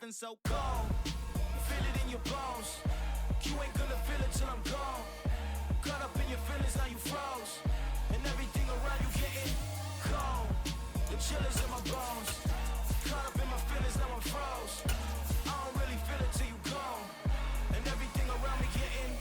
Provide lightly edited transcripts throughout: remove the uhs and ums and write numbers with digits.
something so cold. Feel it in your bones. You ain't gonna feel it till I'm gone. Caught up in your feelings, now you froze. And everything around you getting cold. The chillers in my bones. Caught up in my feelings, now I'm froze. I don't really feel it till you gone. And everything around me getting.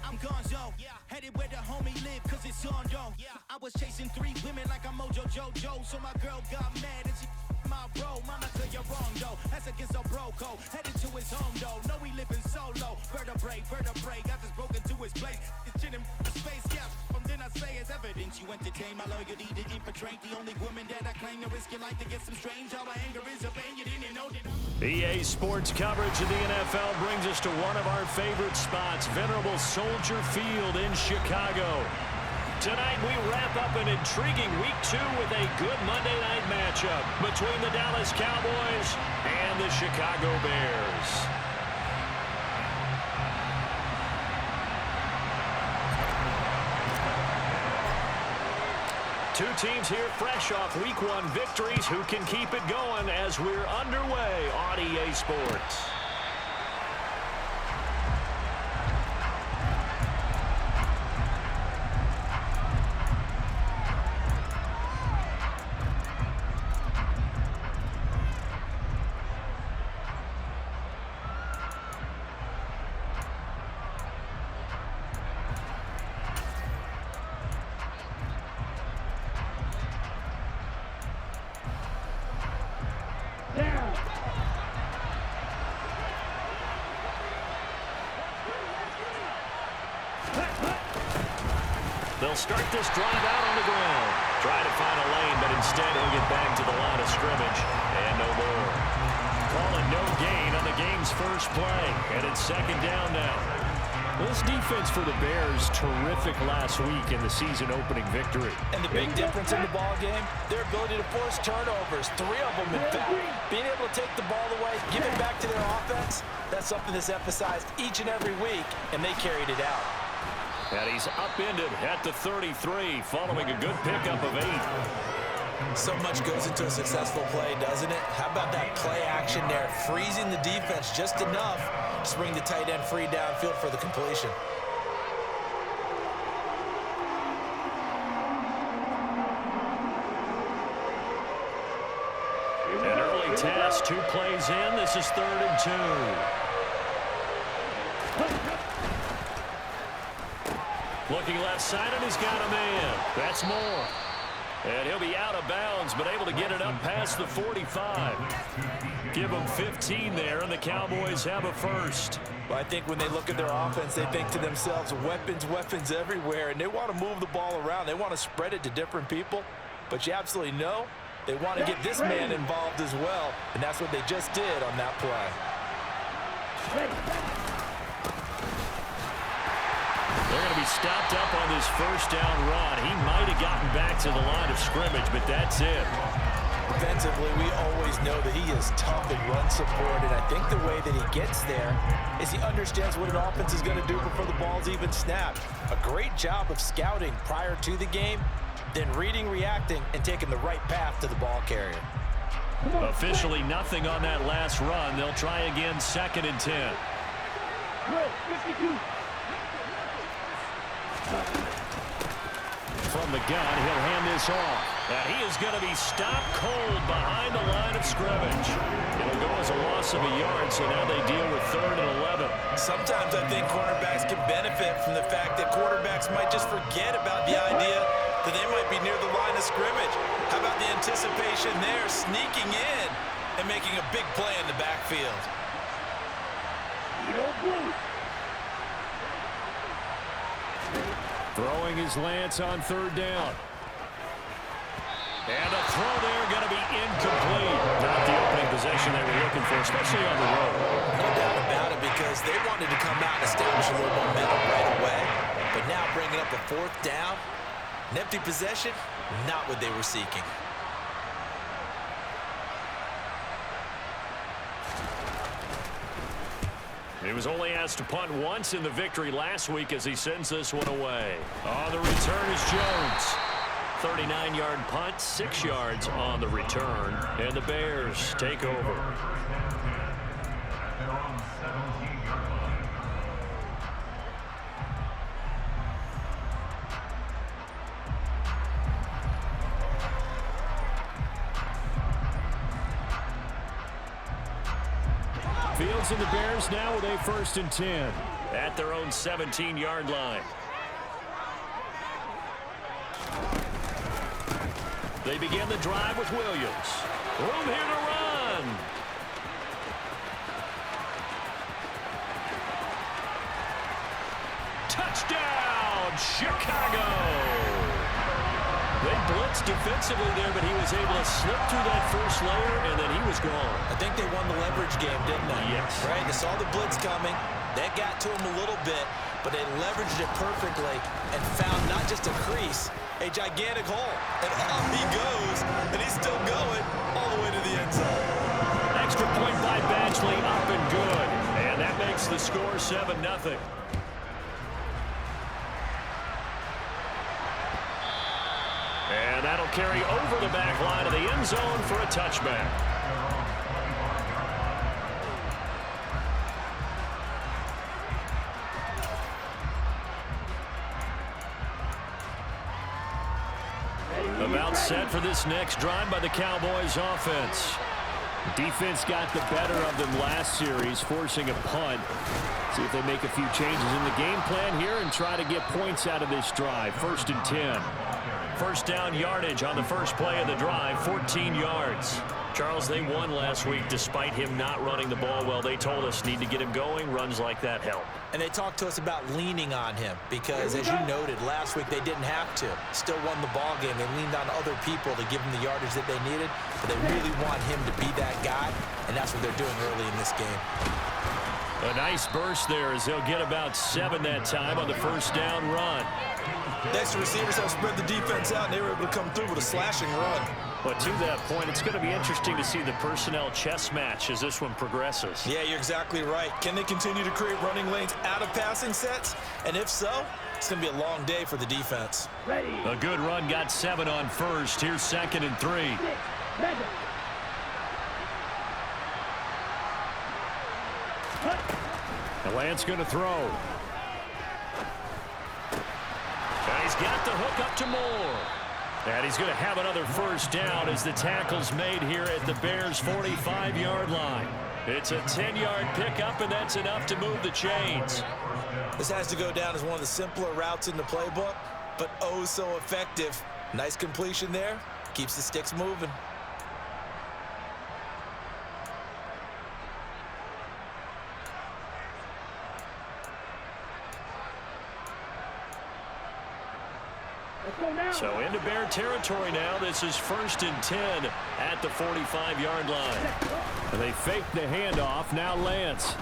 I'm gonzo, headed where the homie live, cause it's on, yo. I was chasing 3 women like I'm Mojo Jojo, so my girl got mad and she my bro. Mama said you're wrong, though. That's against a bro code. Headed to his home, though. No, we living solo. Vertebrae. I just broke into his place. It's chin in space, yeah. From then I say it's evidence you entertain my loyalty to infiltrate. The only woman that I claim to risk your life to get some strange. All my anger is a pain. You didn't know that. EA Sports coverage of the NFL brings us to one of our favorite spots, venerable Soldier Field in Chicago. Tonight we wrap up an intriguing Week 2 with a good Monday night matchup between the Dallas Cowboys and the Chicago Bears. Two teams here fresh off Week 1 victories who can keep it going as we're underway on EA Sports. They'll start this drive out on the ground. Try to find a lane, but instead he'll get back to the line of scrimmage. And no more. Calling no gain on the game's first play. And it's second down now. This defense for the Bears, terrific last week in the season-opening victory. And the big difference in the ball game, their ability to force turnovers, 3 of them in fact. Being able to take the ball away, give it back to their offense, that's something that's emphasized each and every week, and they carried it out. And he's upended at the 33, following a good pickup of 8. So much goes into a successful play, doesn't it? How about that play action there, freezing the defense just enough to bring the tight end free downfield for the completion. An early test, 2 plays in. This is 3rd and 2. Looking left side, and he's got a man. That's more. And he'll be out of bounds, but able to get it up past the 45. Give them 15 there, and the Cowboys have a first. Well, I think when they look at their offense, they think to themselves, weapons everywhere, and they want to move the ball around. They want to spread it to different people. But you absolutely know they want to get this man involved as well, and that's what they just did on that play. They're going to be stopped up on this first down run. He might have gotten back to the line of scrimmage, but that's it. Defensively, we always know that he is tough and run support, and I think the way that he gets there is he understands what an offense is going to do before the ball's even snapped. A great job of scouting prior to the game, then reading, reacting, and taking the right path to the ball carrier. Officially nothing on that last run. They'll try again, 2nd and 10. From the gun, he'll hand this off. And he is going to be stopped cold behind the line of scrimmage. It'll go as a loss of a yard, so now they deal with 3rd and 11. Sometimes I think cornerbacks can benefit from the fact that quarterbacks might just forget about the idea that they might be near the line of scrimmage. How about the anticipation there, sneaking in and making a big play in the backfield? Throwing his lance on 3rd down. And a throw there going to be incomplete. Not the opening possession they were looking for, especially on the road. No doubt about it, because they wanted to come out and establish a little momentum right away. But now bringing up a 4th down, an empty possession, not what they were seeking. He was only asked to punt once in the victory last week as he sends this one away. On the return is Jones. 39-yard punt, 6 yards on the return, and the Bears take over. Fields and the Bears now with a 1st and 10 at their own 17-yard line. They begin the drive with Williams. Room here to run. Touchdown, Chicago! They blitzed defensively there, but he was able to slip through that first layer, and then he was gone. I think they won the leverage game, didn't they? Yes. Right? They saw the blitz coming. That got to him a little bit, but they leveraged it perfectly and found not just a crease, a gigantic hole. And up he goes, and he's still going all the way to the end zone. Extra point by Badgley, up and good. And that makes the score 7-0. And that'll carry over the back line of the end zone for a touchback. About set for this next drive by the Cowboys offense. Defense got the better of them last series, forcing a punt. See if they make a few changes in the game plan here and try to get points out of this drive. 1st and 10. First down yardage on the first play of the drive, 14 yards. Charles, they won last week despite him not running the ball well. They told us need to get him going. Runs like that help. And they talked to us about leaning on him because, as you noted, last week they didn't have to. Still won the ball game. They leaned on other people to give them the yardage that they needed, but they really want him to be that guy, and that's what they're doing early in this game. A nice burst there as they'll get about 7 that time on the first down run. Next, the receivers have spread the defense out, and they were able to come through with a slashing run. But to that point, it's going to be interesting to see the personnel chess match as this one progresses. Yeah, you're exactly right. Can they continue to create running lanes out of passing sets? And if so, it's going to be a long day for the defense. A good run got 7 on first. Here's 2nd and 3. And Lance going to throw. And he's got the hook up to Moore. And he's going to have another first down as the tackle's made here at the Bears' 45-yard line. It's a 10-yard pickup, and that's enough to move the chains. This has to go down as one of the simpler routes in the playbook, but oh so effective. Nice completion there. Keeps the sticks moving. So into Bear territory now. This is 1st and 10 at the 45-yard line. And they fake the handoff. Now Lance.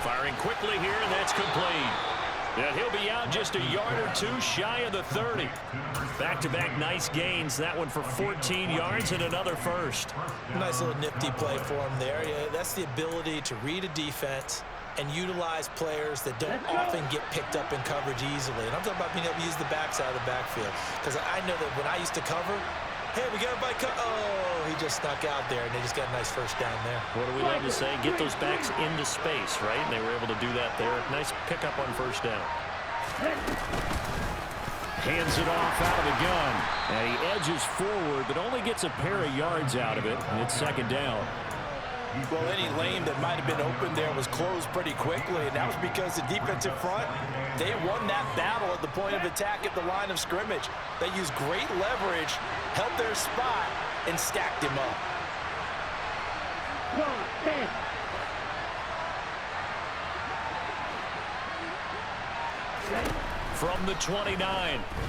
Firing quickly here, and that's complete. And he'll be out just a yard or two shy of the 30. Back-to-back nice gains. That one for 14 yards and another first. Nice little nifty play for him there. Yeah, that's the ability to read a defense and utilize players that don't often get picked up in coverage easily. And I'm talking about being able to use the backside of the backfield. Because I know that when I used to cover, hey, we got everybody oh, he just snuck out there, and they just got a nice first down there. What do we love to say? Get those backs into space, right? And they were able to do that there. Nice pickup on first down. Hands it off out of the gun. And he edges forward, but only gets a pair of yards out of it, and it's 2nd down. Well, any lane that might have been open there was closed pretty quickly, and that was because the defensive front, they won that battle at the point of attack at the line of scrimmage. They used great leverage, held their spot, and stacked him up. From the 29,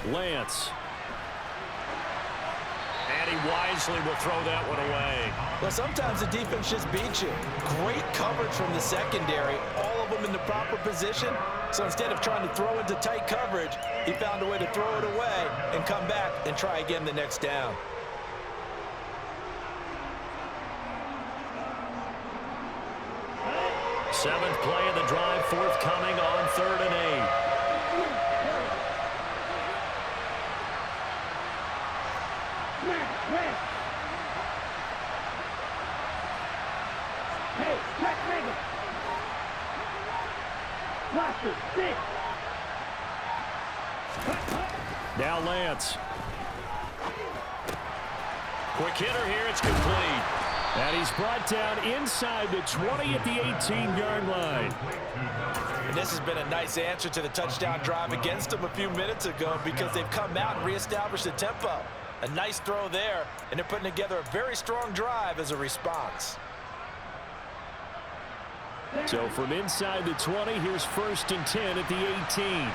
Lance. And he wisely will throw that one away. Well, sometimes the defense just beats you. Great coverage from the secondary, all of them in the proper position. So instead of trying to throw into tight coverage, he found a way to throw it away and come back and try again the next down. Seventh play of the drive forthcoming on 3rd and 8. Now Lance. Quick hitter here. It's complete. And he's brought down inside the 20 at the 18-yard line. And this has been a nice answer to the touchdown drive against them a few minutes ago because they've come out and reestablished the tempo. A nice throw there, and they're putting together a very strong drive as a response. So from inside the 20, here's 1st and 10 at the 18.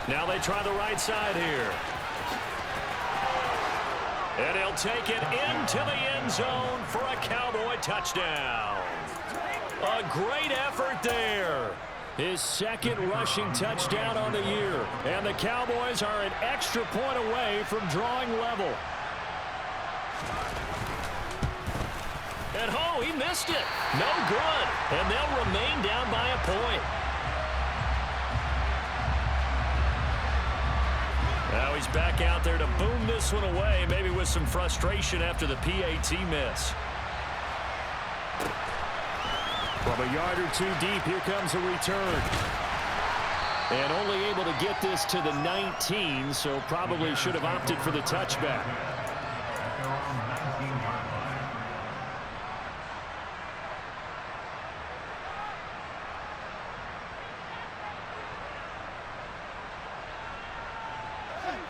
Now they try the right side here. And he'll take it into the end zone for a Cowboy touchdown. A great effort there. His 2nd rushing touchdown on the year. And the Cowboys are an extra point away from drawing level. And oh, he missed it. No good. And they'll remain down by a point. Now he's back out there to boom this one away, maybe with some frustration after the PAT miss. From a yard or two deep, here comes a return. And only able to get this to the 19, so probably should have opted for the touchback.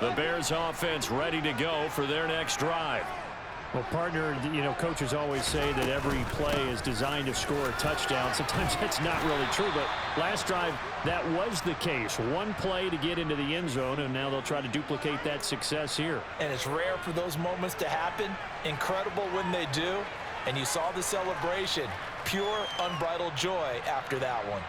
The Bears offense ready to go for their next drive. Well, partner, you know, coaches always say that every play is designed to score a touchdown. Sometimes that's not really true, but last drive, that was the case. One play to get into the end zone, and now they'll try to duplicate that success here. And it's rare for those moments to happen. Incredible when they do. And you saw the celebration. Pure, unbridled joy after that one.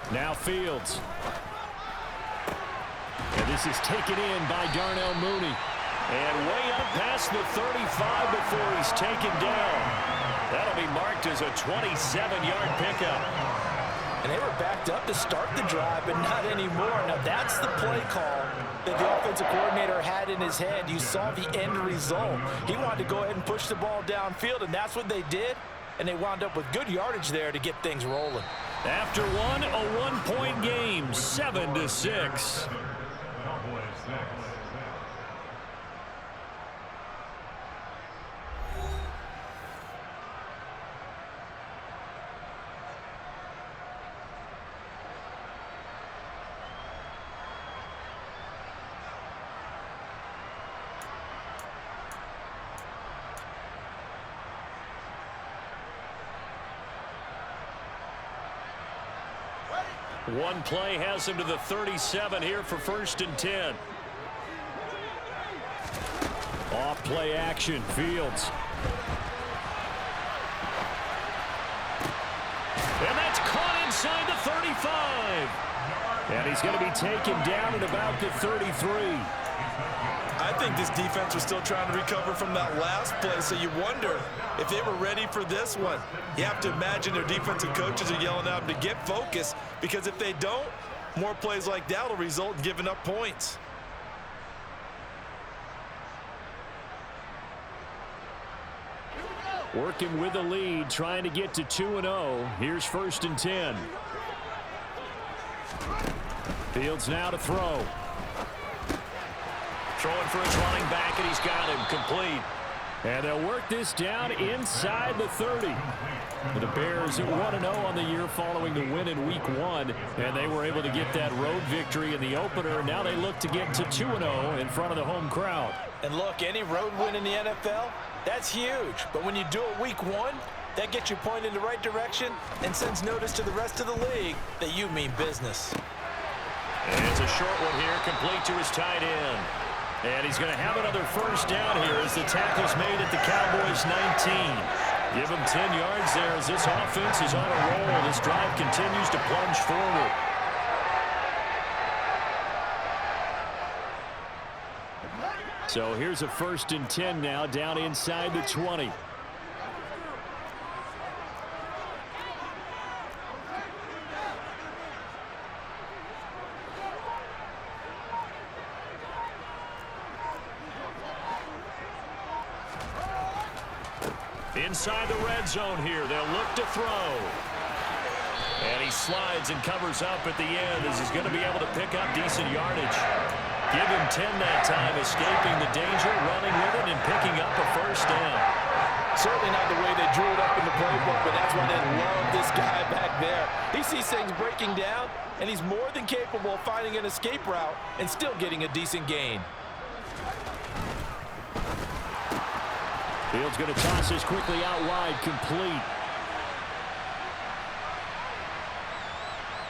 Now Fields. And this is taken in by Darnell Mooney. And way up past the 35 before he's taken down. That'll be marked as a 27-yard pickup. And they were backed up to start the drive, but not anymore. Now that's the play call that the offensive coordinator had in his head. You saw the end result. He wanted to go ahead and push the ball downfield, and that's what they did. And they wound up with good yardage there to get things rolling. After one, a one-point game, 7-6. One play has him to the 37 here for 1st and 10. Off play action, Fields. And that's caught inside the 35. And he's going to be taken down at about the 33. I think this defense was still trying to recover from that last play, so you wonder if they were ready for this one. You have to imagine their defensive coaches are yelling at them to get focused, because if they don't, more plays like that will result in giving up points. Working with the lead, trying to get to 2-0. Here's 1st and 10. Fields now to throw. Throwing for his running back, and he's got him complete. And they'll work this down inside the 30. The Bears at 1-0 on the year following the win in Week 1. And they were able to get that road victory in the opener. Now they look to get to 2-0 in front of the home crowd. And look, any road win in the NFL, that's huge. But when you do it Week 1, that gets you pointed in the right direction and sends notice to the rest of the league that you mean business. And it's a short one here, complete to his tight end. And he's going to have another 1st down here as the tackle's made at the Cowboys 19. Give him 10 yards there as this offense is on a roll. This drive continues to plunge forward. So here's a 1st and 10 now, down inside the 20. Inside the red zone here, they'll look to throw. And he slides and covers up at the end as he's going to be able to pick up decent yardage. Give him 10 that time, escaping the danger, running with it, and picking up a 1st down. Certainly not the way they drew it up in the playbook, but that's why they love this guy back there. He sees things breaking down, and he's more than capable of finding an escape route and still getting a decent gain. Fields going to toss this quickly out wide, complete.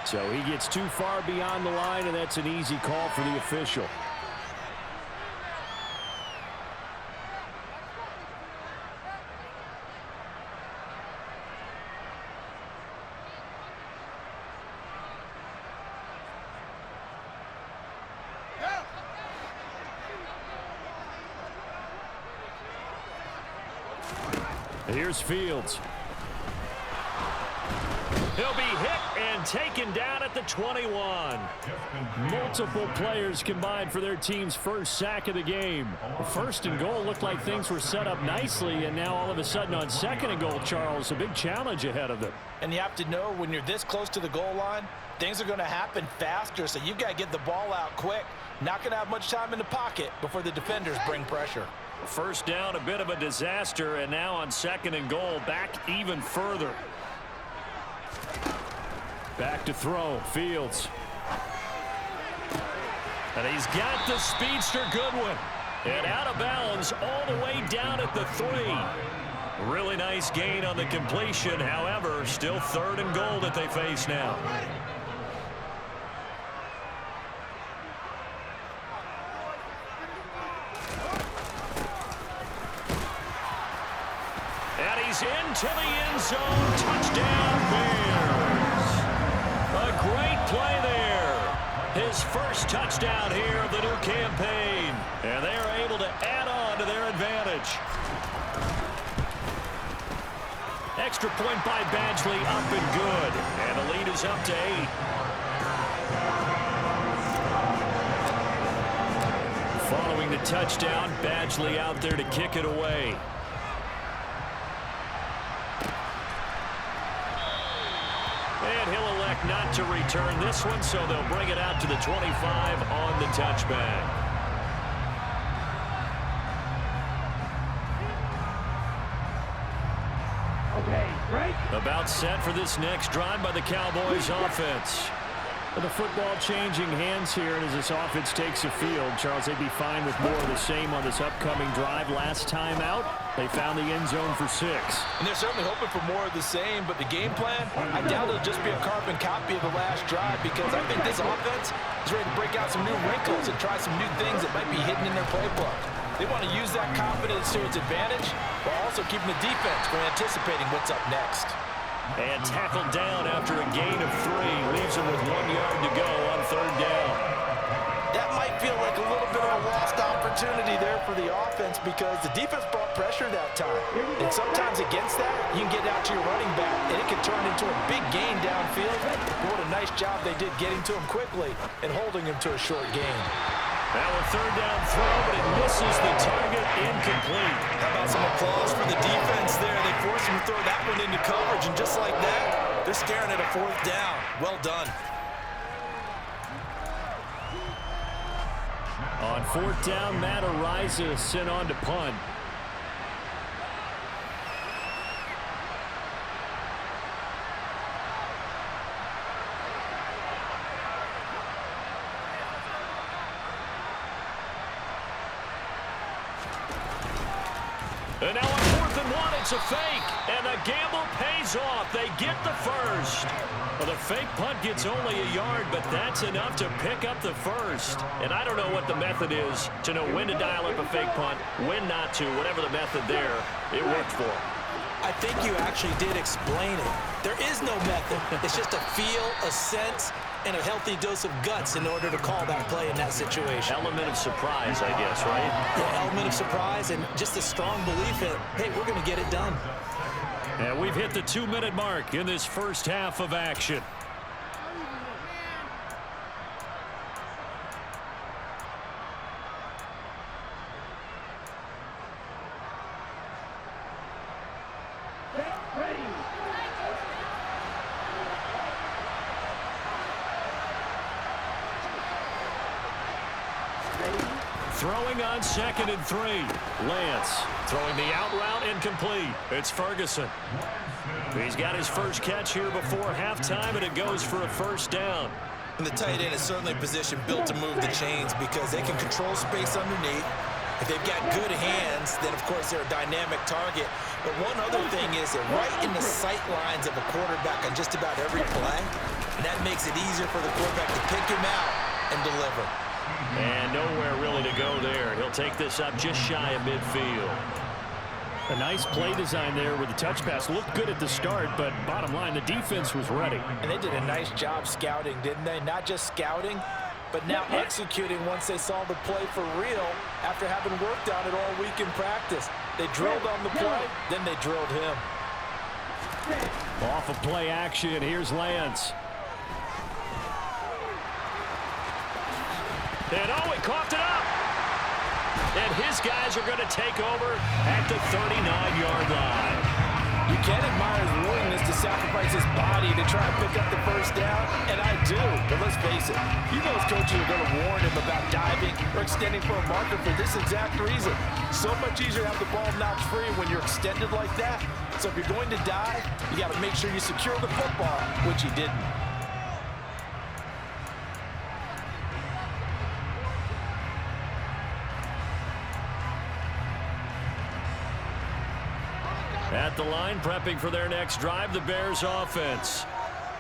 So he gets too far beyond the line, and that's an easy call for the official. Here's Fields. He'll be hit and taken down at the 21. Multiple players combined for their team's 1st sack of the game. 1st and goal looked like things were set up nicely, and now all of a sudden on 2nd and goal, Charles, a big challenge ahead of them. And you have to know when you're this close to the goal line, things are going to happen faster, so you've got to get the ball out quick. Not going to have much time in the pocket before the defenders bring pressure. 1st down, a bit of a disaster, and now on 2nd and goal, back even further. Back to throw, Fields. And he's got the speedster Goodwin. And out of bounds all the way down at the 3. Really nice gain on the completion. However, still 3rd and goal that they face now. And he's into the end zone. Touchdown, Bears. A great play there. His 1st touchdown here of the new campaign. And they are able to add on to their advantage. Extra point by Badgley, up and good. And the lead is up to 8. Following the touchdown, Badgley out there to kick it away. And he'll elect not to return this one, so they'll bring it out to the 25 on the touchback. Okay, break. About set for this next drive by the Cowboys offense. The football changing hands here, and as this offense takes the field, Charles, they'd be fine with more of the same on this upcoming drive. Last time out, they found the end zone for 6. And they're certainly hoping for more of the same, but the game plan, I doubt it'll just be a carbon copy of the last drive, because I think this offense is ready to break out some new wrinkles and try some new things that might be hidden in their playbook. They want to use that confidence to its advantage, while also keeping the defense from anticipating what's up next. And tackled down after a gain of 3. Leaves him with 1 yard to go on 3rd down. That might feel like a little bit of a lost opportunity there for the offense, because the defense brought pressure that time. And sometimes against that, you can get out to your running back, and it can turn into a big gain downfield. But what a nice job they did getting to him quickly and holding him to a short gain. Now a 3rd down throw, but it misses the target, incomplete. How about some applause for the defense there? They forced him to throw that one into coverage, and just like that, they're staring at a 4th down. Well done. On 4th down, Matt Ariza sent on to punt. And now on 4th and 1, it's a fake. And the gamble pays off. They get the 1st. Well, the fake punt gets only a yard, but that's enough to pick up the 1st. And I don't know what the method is to know when to dial up a fake punt, when not to. Whatever the method there, it worked for him. I think you actually did explain it. There is no method. It's just a feel, a sense, and a healthy dose of guts in order to call that play in that situation. Element of surprise, I guess, right? Yeah, element of surprise and just a strong belief that, hey, we're going to get it done. And we've hit the 2-minute mark in this first half of action. Throwing on 2nd and 3. Lance throwing the out route incomplete. It's Ferguson. He's got his first catch here before halftime, and it goes for a first down. And the tight end is certainly a position built to move the chains because they can control space underneath. If they've got good hands, then, of course, they're a dynamic target. But one other thing is they're right in the sight lines of a quarterback on just about every play, and that makes it easier for the quarterback to pick him out and deliver. And nowhere really to go there. He'll take this up just shy of midfield. A nice play design there with the touch pass. Looked good at the start, but bottom line, the defense was ready. And they did a nice job scouting, didn't they? Not just scouting, but now executing once they saw the play for real after having worked on it all week in practice. They drilled on the play, then they drilled him. Off of play action, here's Lance. And oh, he coughed it up. And his guys are going to take over at the 39-yard line. You can admire his willingness to sacrifice his body to try and pick up the first down, and I do. But let's face it, you know his coaches are going to warn him about diving or extending for a marker for this exact reason. So much easier to have the ball knocked free when you're extended like that. So if you're going to dive, you got to make sure you secure the football, which he didn't. At the line, prepping for their next drive, the Bears offense.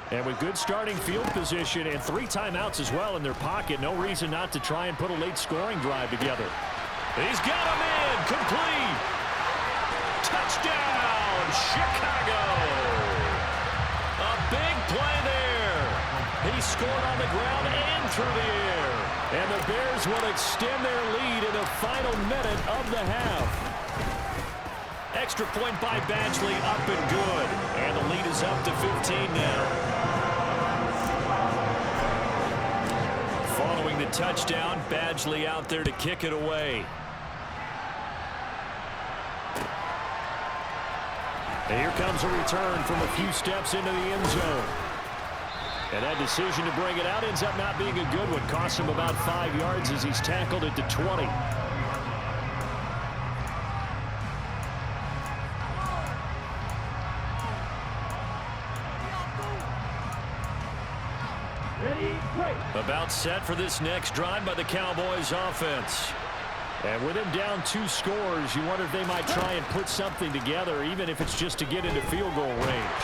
And with good starting field position and 3 timeouts as well in their pocket, no reason not to try and put a late scoring drive together. He's got him in, complete. Touchdown, Chicago. A big play there. He scored on the ground and through the air. And the Bears will extend their lead in the final minute of the half. Extra point by Badgley, up and good. And the lead is up to 15 now. Following the touchdown, Badgley out there to kick it away. And here comes a return from a few steps into the end zone. And that decision to bring it out ends up not being a good one. Costs him about 5 yards as he's tackled at the 20. About set for this next drive by the Cowboys offense. And with him down 2 scores, you wonder if they might try and put something together, even if it's just to get into field goal range.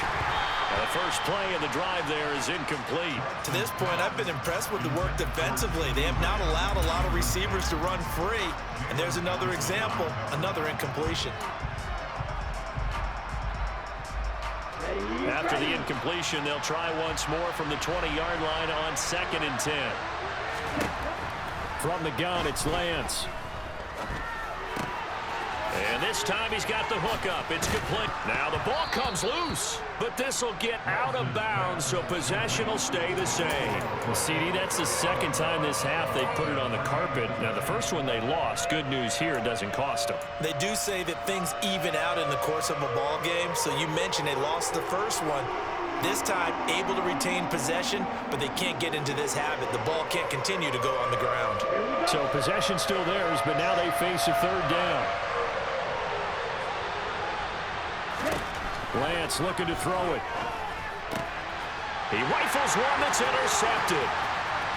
The first play of the drive there is incomplete. To this point, I've been impressed with the work defensively. They have not allowed a lot of receivers to run free. And there's another example, another incompletion. After the incompletion, they'll try once more from the 20-yard line on 2nd and 10. From the gun, it's Lance. And this time he's got the hook up. It's complete. Now the ball comes loose, but this will get out of bounds, so possession will stay the same. Well, CD, that's the second time this half they put it on the carpet. Now, the first one they lost. Good news here, it doesn't cost them. They do say that things even out in the course of a ball game, so you mentioned they lost the first one. This time, able to retain possession, but they can't get into this habit. The ball can't continue to go on the ground. So possession still theirs, but now they face a 3rd down. Lance looking to throw it. He rifles one that's intercepted.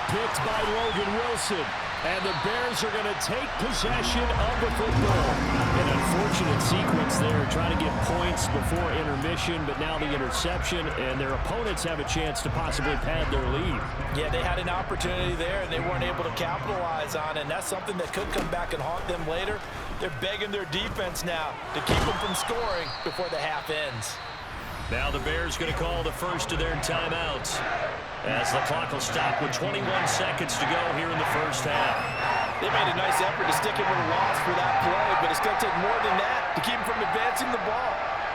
Picked by Logan Wilson. And the Bears are going to take possession of the football. An unfortunate sequence there, trying to get points before intermission, but now the interception, and their opponents have a chance to possibly pad their lead. Yeah, they had an opportunity there, and they weren't able to capitalize on it, and that's something that could come back and haunt them later. They're begging their defense now to keep them from scoring before the half ends. Now the Bears going to call the first of their timeouts as the clock will stop with 21 seconds to go here in the first half. They made a nice effort to stick him with a loss for that play, but it's going to take more than that to keep him from advancing the ball.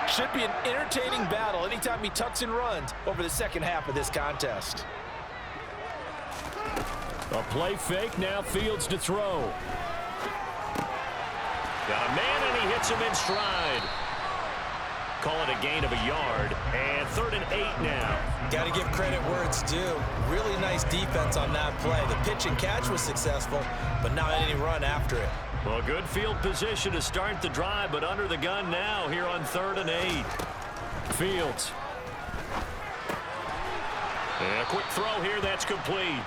Should be an entertaining battle anytime he tucks and runs over the second half of this contest. A play fake, now Fields to throw. Got a man, and he hits him in stride. Call it a gain of a yard, and 3rd and 8 now. Got to give credit where it's due. Really nice defense on that play. The pitch and catch was successful, but not any run after it. Well, good field position to start the drive, but under the gun now here on 3rd and 8. Fields. And a quick throw here, that's complete.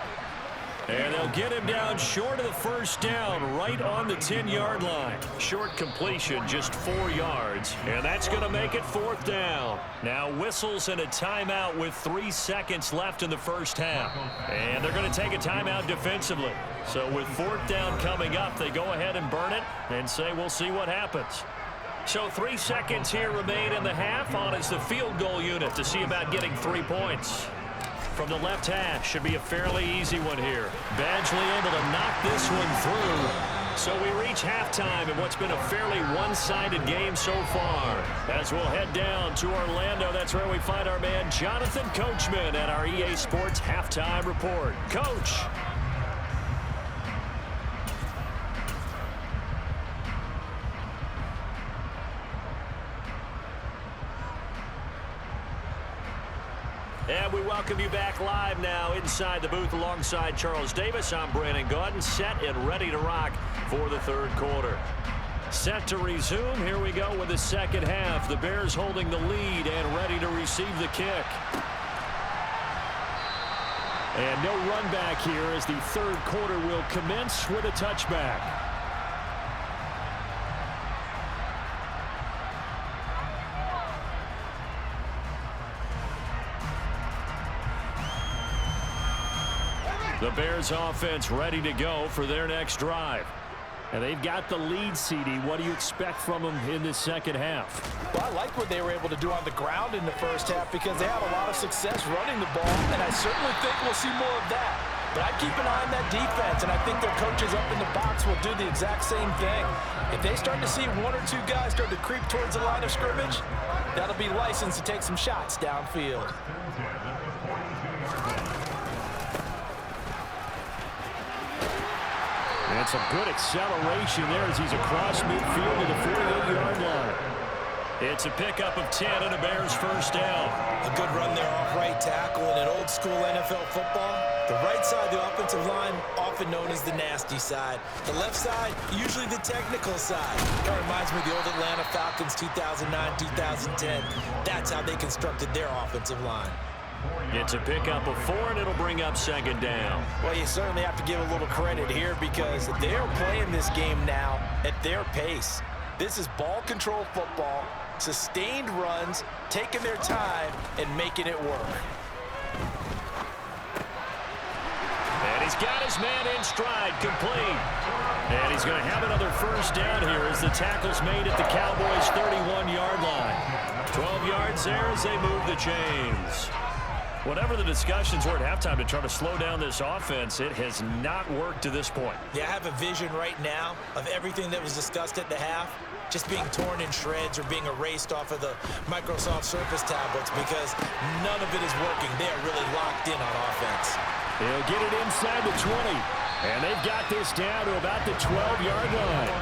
And they'll get him down short of the first down, right on the 10-yard line. Short completion, just 4 yards, and that's going to make it 4th down. Now whistles and a timeout with 3 seconds left in the first half. And they're going to take a timeout defensively. So with 4th down coming up, they go ahead and burn it and say we'll see what happens. So 3 seconds here remain in the half. On is the field goal unit to see about getting 3 points. From the left hash, should be a fairly easy one here. Badgley able to knock this one through. So we reach halftime in what's been a fairly one-sided game so far. As we'll head down to Orlando, that's where we find our man Jonathan Coachman at our EA Sports Halftime Report. Coach. And we welcome you back live now inside the booth alongside Charles Davis. I'm Brandon Gaudin, set and ready to rock for the 3rd quarter. Set to resume. Here we go with the second half. The Bears holding the lead and ready to receive the kick. And no run back here as the 3rd quarter will commence with a touchback. The Bears offense ready to go for their next drive. And they've got the lead, CD. What do you expect from them in this second half? Well, I like what they were able to do on the ground in the first half because they have a lot of success running the ball, and I certainly think we'll see more of that. But I keep an eye on that defense, and I think their coaches up in the box will do the exact same thing. If they start to see 1 or 2 guys start to creep towards the line of scrimmage, that'll be licensed to take some shots downfield. And some good acceleration there as he's across midfield to the 48-yard line. It's a pickup of 10 and a Bears first down. A good run there off right tackle in an old-school NFL football. The right side of the offensive line, often known as the nasty side. The left side, usually the technical side. That reminds me of the old Atlanta Falcons 2009-2010. That's how they constructed their offensive line. It's a pickup of 4, and it'll bring up second down. Well, you certainly have to give a little credit here because they're playing this game now at their pace. This is ball control football, sustained runs, taking their time, and making it work. And he's got his man in stride, complete. And he's going to have another first down here as the tackle's made at the Cowboys' 31-yard line. 12 yards there as they move the chains. Whatever the discussions were at halftime to try to slow down this offense, it has not worked to this point. Yeah, I have a vision right now of everything that was discussed at the half just being torn in shreds or being erased off of the Microsoft Surface tablets because none of it is working. They are really locked in on offense. They'll get it inside the 20, and they've got this down to about the 12-yard line.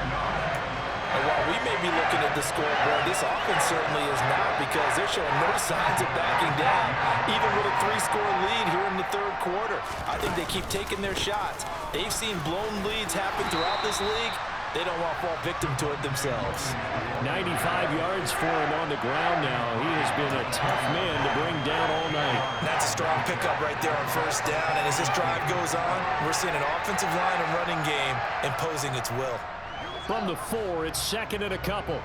And while we may be looking at the scoreboard, this offense certainly is not because they're showing no signs of backing down, even with a 3-score lead here in the 3rd quarter. I think they keep taking their shots. They've seen blown leads happen throughout this league. They don't want to fall victim to it themselves. 95 yards for him on the ground now. He has been a tough man to bring down all night. That's a strong pickup right there on first down. And as this drive goes on, we're seeing an offensive line and running game imposing its will. From the 4, it's 2nd and a couple.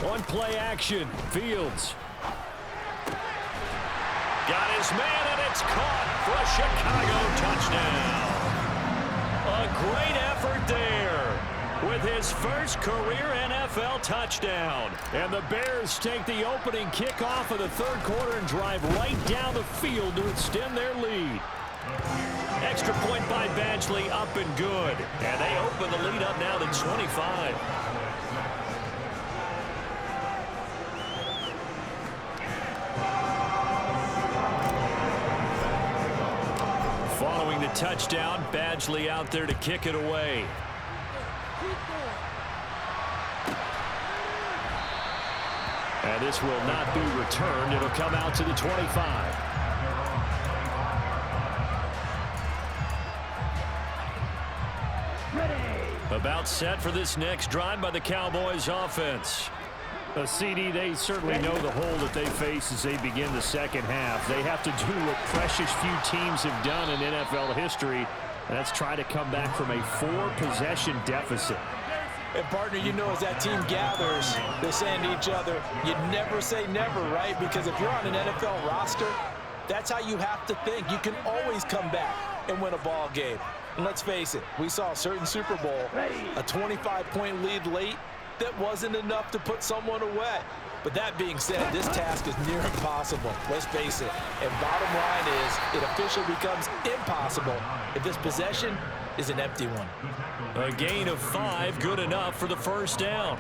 One play action. Fields. Got his man, and it's caught for a Chicago touchdown. A great effort there with his first career NFL touchdown. And the Bears take the opening kickoff of the third quarter and drive right down the field to extend their lead. Extra point by Badgley, up and good. And they open the lead up now to 25. Following the touchdown, Badgley out there to kick it away. And this will not be returned. It'll come out to the 25. About set for this next drive by the Cowboys offense. A CD, they certainly know the hole that they face as they begin the second half. They have to do what precious few teams have done in NFL history, and that's try to come back from a 4-possession deficit. And, partner, you know, as that team gathers, they're saying to each other, you never say never, right? Because if you're on an NFL roster, that's how you have to think. You can always come back and win a ball game. And let's face it, we saw a certain Super Bowl, a 25-point lead late that wasn't enough to put someone away. But that being said, this task is near impossible. Let's face it. And bottom line is, it officially becomes impossible if this possession is an empty one. A gain of 5, good enough for the first down.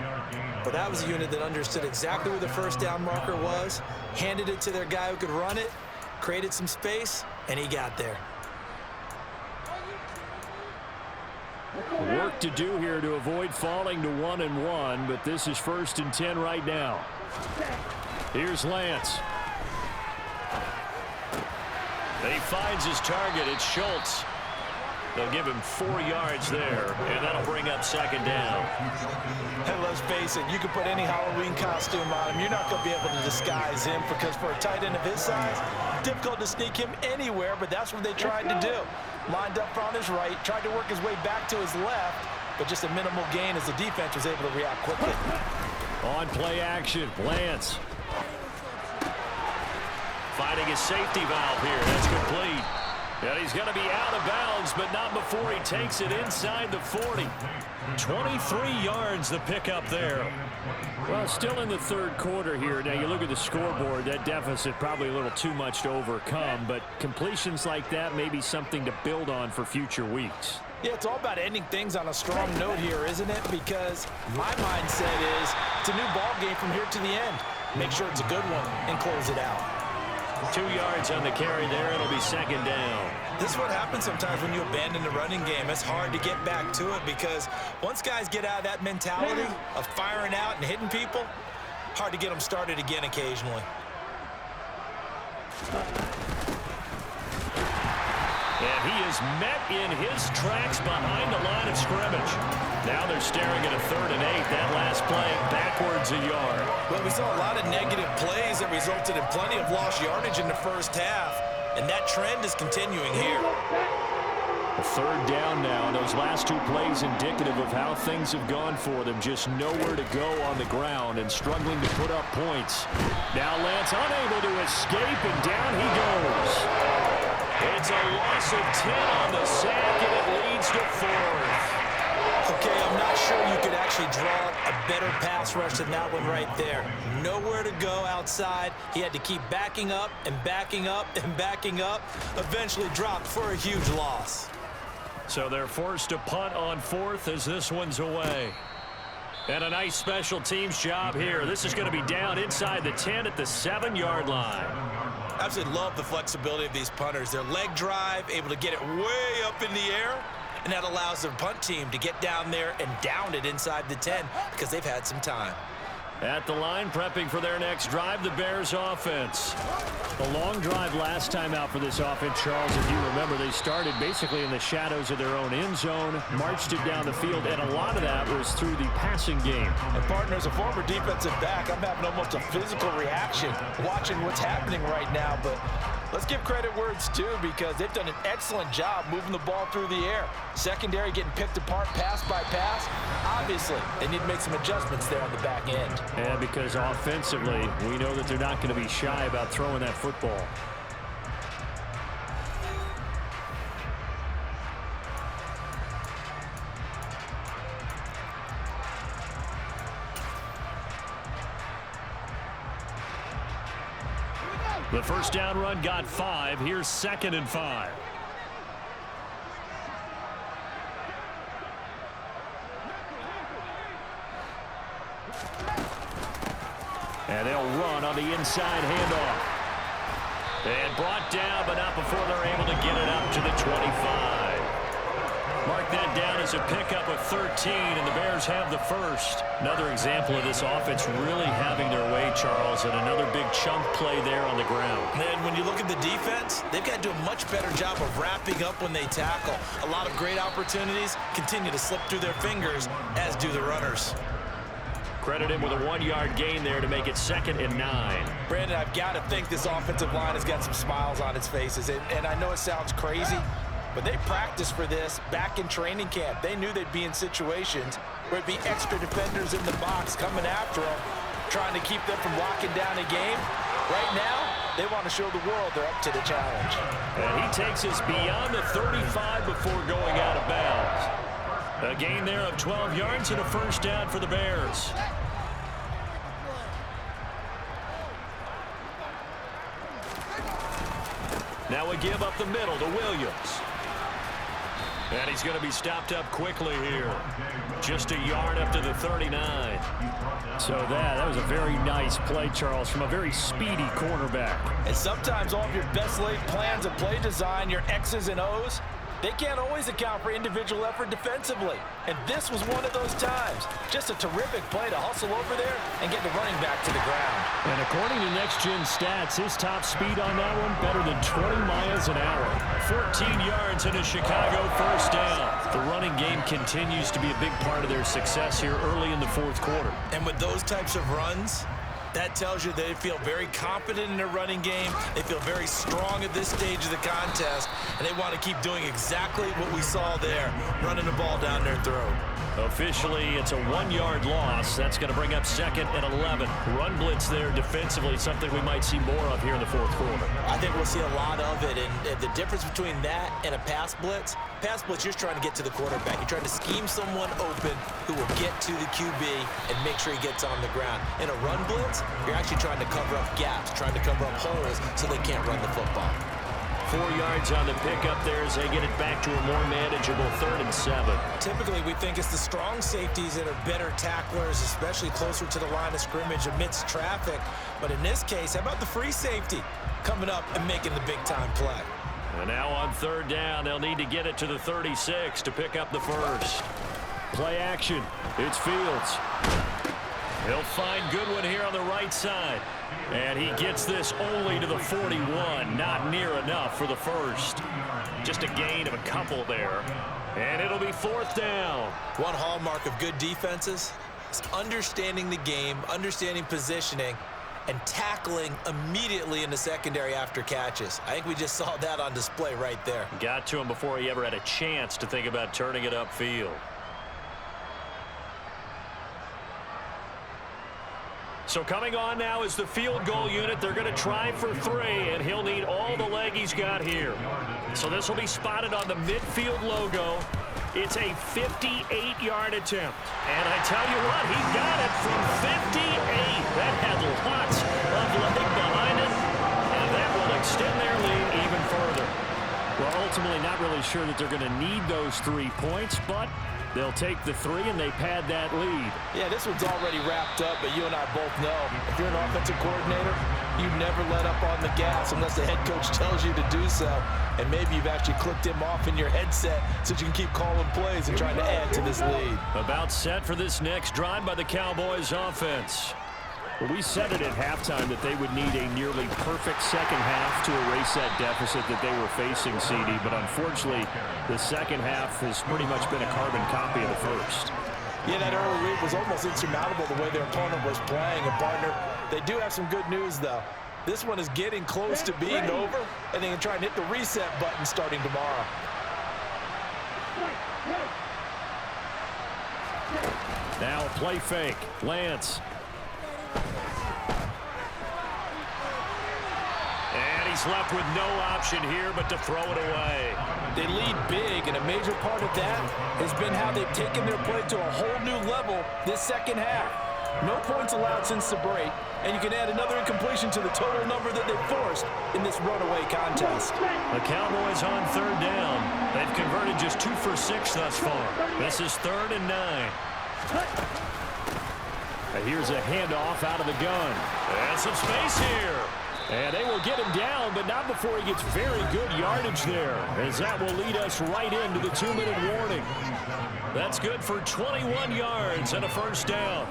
But that was a unit that understood exactly where the first down marker was, handed it to their guy who could run it, created some space, and he got there. Work to do here to avoid falling to 1-1, but this is 1st and 10 right now. Here's Lance. He finds his target. It's Schultz. They'll give him 4 yards there, and that'll bring up second down. And let's face it, you can put any Halloween costume on him. You're not going to be able to disguise him because for a tight end of his size, difficult to sneak him anywhere, but that's what they tried to do. Lined up on his right, tried to work his way back to his left, but just a minimal gain as the defense was able to react quickly. On play action, Lance. Finding a safety valve here. That's complete. And he's going to be out of bounds, but not before he takes it inside the 40. 23 yards the pickup there. Well, still in the third quarter here. Now, you look at the scoreboard, that deficit probably a little too much to overcome, but completions like that may be something to build on for future weeks. Yeah, it's all about ending things on a strong note here, isn't it? Because my mindset is it's a new ball game from here to the end. Make sure it's a good one and close it out. 2 yards on the carry there. It'll be second down. This is what happens sometimes when you abandon the running game. It's hard to get back to it because once guys get out of that mentality of firing out and hitting people, hard to get them started again occasionally. And he is met in his tracks behind the line of scrimmage. Now they're staring at a 3rd and 8. That last play backwards a yard. Well, we saw a lot of negative plays that resulted in plenty of lost yardage in the first half, and that trend is continuing here. A 3rd down now. Those last 2 plays indicative of how things have gone for them. Just nowhere to go on the ground and struggling to put up points. Now Lance unable to escape, and down he goes. It's a loss of 10 on the sack, and it leads to 4th. Okay, I'm not sure you could actually draw a better pass rush than that one right there. Nowhere to go outside. He had to keep backing up and backing up and backing up. Eventually dropped for a huge loss. So they're forced to punt on 4th as this one's away. And a nice special teams job here. This is going to be down inside the 10 at the 7-yard line. Absolutely love the flexibility of these punters. Their leg drive, able to get it way up in the air, and that allows the punt team to get down there and down it inside the 10 because they've had some time. At the line, prepping for their next drive, the Bears offense. A long drive last time out for this offense, Charles. If you remember, they started basically in the shadows of their own end zone, marched it down the field, and a lot of that was through the passing game. And partner, as a former defensive back, I'm having almost a physical reaction watching what's happening right now, but let's give credit where it's due because they've done an excellent job moving the ball through the air. Secondary getting picked apart pass by pass. Obviously, they need to make some adjustments there on the back end. And because offensively, we know that they're not going to be shy about throwing that football. The first down run got 5. Here's 2nd and 5. And they'll run on the inside handoff. And brought down, but not before they're able to get it up to the 25. Mark that down as a pickup of 13, and the Bears have the first. Another example of this offense really having their way, Charles, and another big chunk play there on the ground. And when you look at the defense, they've got to do a much better job of wrapping up when they tackle. A lot of great opportunities continue to slip through their fingers, as do the runners. Credit him with a 1-yard gain there to make it 2nd and 9. Brandon, I've got to think this offensive line has got some smiles on its faces. And I know it sounds crazy, but they practiced for this back in training camp. They knew they'd be in situations where it'd be extra defenders in the box coming after them, trying to keep them from locking down a game. Right now, they want to show the world they're up to the challenge. And he takes us beyond the 35 before going out of bounds. A gain there of 12 yards and a first down for the Bears. Now we give up the middle to Williams. And he's going to be stopped up quickly here. Just a yard up to the 39. So that was a very nice play, Charles, from a very speedy cornerback. And sometimes all of your best laid plans of play design, your X's and O's, they can't always account for individual effort defensively. And this was one of those times. Just a terrific play to hustle over there and get the running back to the ground. And according to Next Gen Stats, his top speed on that one, better than 20 miles an hour. 14 yards and a Chicago first down. The running game continues to be a big part of their success here early in the fourth quarter. And with those types of runs, that tells you they feel very confident in their running game. They feel very strong at this stage of the contest, and they want to keep doing exactly what we saw there, running the ball down their throat. Officially, it's a 1-yard loss. That's going to bring up 2nd and 11. Run blitz there defensively, something we might see more of here in the fourth quarter. I think we'll see a lot of it, and the difference between that and a pass blitz, you're trying to get to the quarterback. You're trying to scheme someone open who will get to the QB and make sure he gets on the ground. In a run blitz, you're actually trying to cover up gaps, trying to cover up holes so they can't run the football. 4 yards on the pickup there as they get it back to a more manageable 3rd and 7. Typically, we think it's the strong safeties that are better tacklers, especially closer to the line of scrimmage amidst traffic. But in this case, how about the free safety coming up and making the big-time play? And now on 3rd down, they'll need to get it to the 36 to pick up the first. Play action. It's Fields. He'll find Goodwin here on the right side. And he gets this only to the 41. Not near enough for the first. Just a gain of a couple there. And it'll be 4th down. One hallmark of good defenses is understanding the game, understanding positioning, and tackling immediately in the secondary after catches. I think we just saw that on display right there. Got to him before he ever had a chance to think about turning it upfield. So coming on now is the field goal unit. They're going to try for 3, and he'll need all the leg he's got here. So this will be spotted on the midfield logo. It's a 58-yard attempt. And I tell you what, he got it from 58. That had lots of leg behind it, and that will extend their lead even further. Well, ultimately not really sure that they're going to need those 3 points, but they'll take the 3 and they pad that lead. Yeah, this one's already wrapped up, but you and I both know if you're an offensive coordinator, you never let up on the gas unless the head coach tells you to do so. And maybe you've actually clicked him off in your headset so you can keep calling plays and trying to add to this lead. About set for this next drive by the Cowboys offense. Well, we said it at halftime that they would need a nearly perfect second half to erase that deficit that they were facing, CD. But unfortunately, the second half has pretty much been a carbon copy of the first. Yeah, that early lead was almost insurmountable the way their opponent was playing. And, partner, they do have some good news, though. This one is getting close to being over, and they can try and hit the reset button starting tomorrow. Now a play fake. Lance. And he's left with no option here but to throw it away. They lead big, and a major part of that has been how they've taken their play to a whole new level this second half. No points allowed since the break, and you can add another incompletion to the total number that they forced in this runaway contest. The Cowboys on third down. They've converted just 2 for 6 thus far. This is 3rd and 9. And here's a handoff out of the gun. And some space here. And they will get him down, but not before he gets very good yardage there, as that will lead us right into the 2-minute warning. That's good for 21 yards and a first down.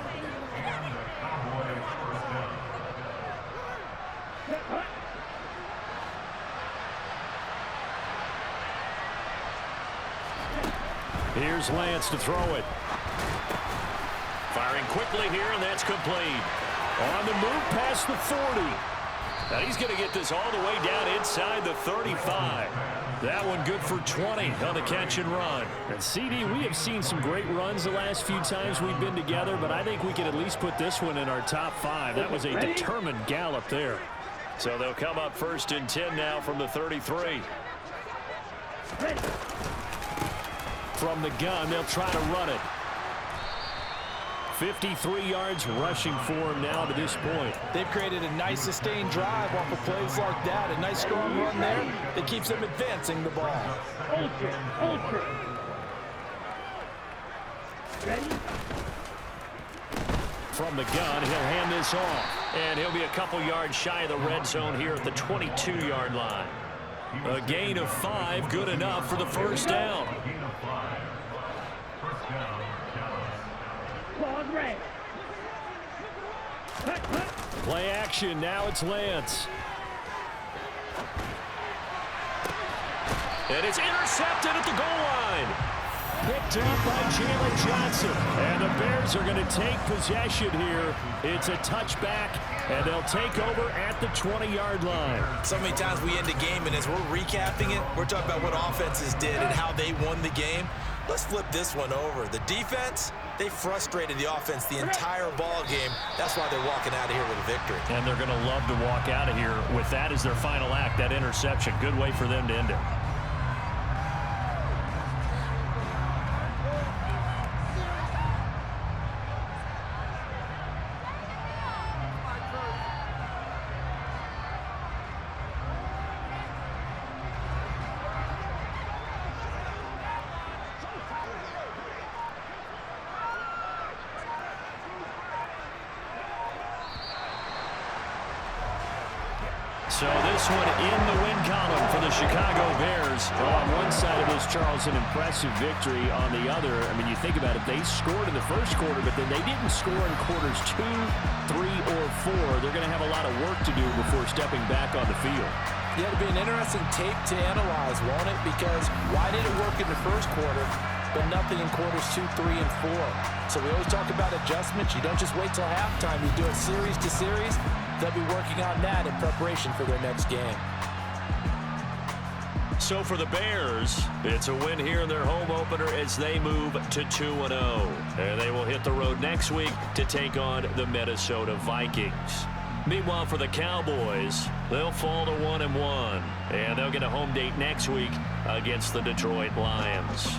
Here's Lance to throw it. Firing quickly here, and that's complete. On the move past the 40. Now he's going to get this all the way down inside the 35. That one good for 20 on the catch and run. And CD, we have seen some great runs the last few times we've been together, but I think we can at least put this one in our top 5. That was a determined gallop there. So they'll come up 1st and 10 now from the 33. From the gun, they'll try to run it. 53 yards rushing for him now to this point. They've created a nice sustained drive off of plays like that. A nice strong run there that keeps them advancing the ball. From the gun, he'll hand this off. And he'll be a couple yards shy of the red zone here at the 22-yard line. A gain of 5, good enough for the first down. Play action, now it's Lance. And it's intercepted at the goal line. Picked up by Jalen Johnson. And the Bears are going to take possession here. It's a touchback, and they'll take over at the 20-yard line. So many times we end a game, and as we're recapping it, we're talking about what offenses did and how they won the game. Let's flip this one over. The defense, they frustrated the offense the entire ball game. That's why they're walking out of here with a victory. And they're going to love to walk out of here with that as their final act, that interception. Good way for them to end it. So this one in the win column for the Chicago Bears. Well, on one side of this, Charles, an impressive victory. On the other, I mean, you think about it, they scored in the first quarter, but then they didn't score in quarters 2, 3, or 4. They're going to have a lot of work to do before stepping back on the field. Yeah, it'll be an interesting tape to analyze, won't it? Because why did it work in the first quarter, but nothing in quarters 2, 3, and 4? So we always talk about adjustments. You don't just wait till halftime. You do it series to series. They'll be working on that in preparation for their next game. So for the Bears, it's a win here in their home opener as they move to 2-0. And they will hit the road next week to take on the Minnesota Vikings. Meanwhile, for the Cowboys, they'll fall to 1-1. And they'll get a home date next week against the Detroit Lions.